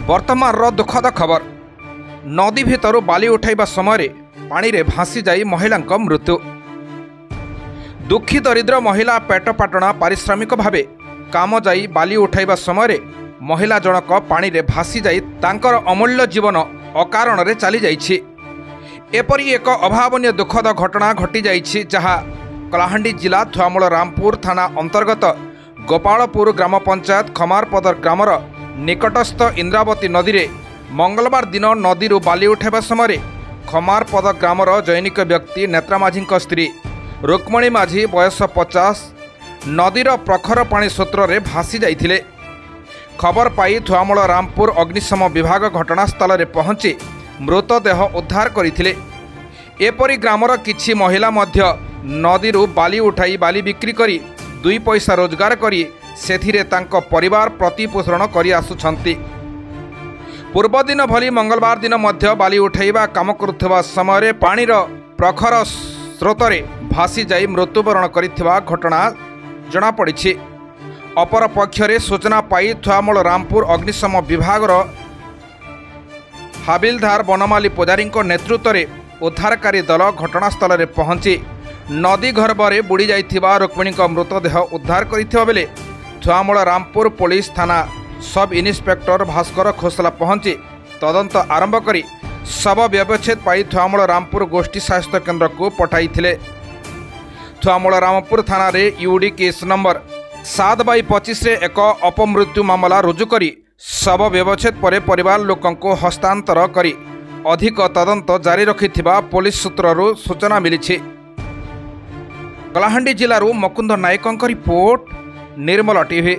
वर्तमान दुखद खबर नदी भितर बाली उठाइबा समय पानी रे भासी जाई महिला मृत्यु। दुखी दरिद्र महिला पेटपाटणा पारिश्रमिक भावे काम जाई बाली उठाइबा समय महिला जनक पानी रे भासी जाई तांकर अमूल्य जीवन अकारण रे चली जाइछि। एपरी एक अभावनीय दुखद घटना घटी जाइछि जहा कलाहांडी जिला थुआमूल रामपुर थाना अंतर्गत गोपालपुर ग्राम पंचायत खमारपदर ग्रामर निकटस्थ इंद्रावती नदी रे मंगलवार दिन नदी बाली उठाइबा समय खमारपद ग्रामर जैनिक व्यक्ति नेत्रा माझी स्त्री रुक्मणी माझी बयस 50 नदीर प्रखर पानी स्रोत्र रे भासी जाइथिले। खबर पाई थुआमूल रामपुर अग्निशम विभाग घटनास्थल रे पहुंची मृतदेह उद्धार करथिले। एपरी ग्रामर किछि महिला मध्य नदी बाली उठाई बाली बिक्री करी 2 पैसा रोजगार करी सेथिरे तांको परिवार प्रतिपोषण करी आसुछंती। पूर्व दिन भली मंगलवार दिन मध्य बाली उठाइबा काम करुवा समय पानीर प्रखर स्रोतरे भासी जाई मृत्युवरण करिथिबा घटना जଣା पड़िछि। अपर पक्षरे सूचना पाई थुआमूल रामपुर अग्निशम विभागर हाबिलदार बनमाली पुजारी नेतृत्व में उद्धारकारी दल घटनास्थल में पहुंची नदी गर्भरे बुड़ी जाइथिबा रुक्मिणी मृतदेह उद्धार करिथिबा बेले थुआमूल रामपुर पुलिस थाना सब इन्स्पेक्टर भास्कर खोसला पहुंची तदंत आरंभ करी शव व्यवच्छेद पाई थुआमूल रामपुर गोष्ठी स्वास्थ्य केन्द्र को पठाइथिले। थुआमूल रामपुर थाना रे यूडी केस नंबर 7/25 रे एक अपमृत्यु मामला रुजु करी शव व्यवच्छेद पर परिवार लोकों को हस्तांतर करी अधिक तदंत जारी रखिथिबा पुलिस सूत्ररु सूचना मिलिछि। कलाहांडी जिलारू मुकुंद नायकଙ୍କ रिपोर्ट निर्मल टीवी।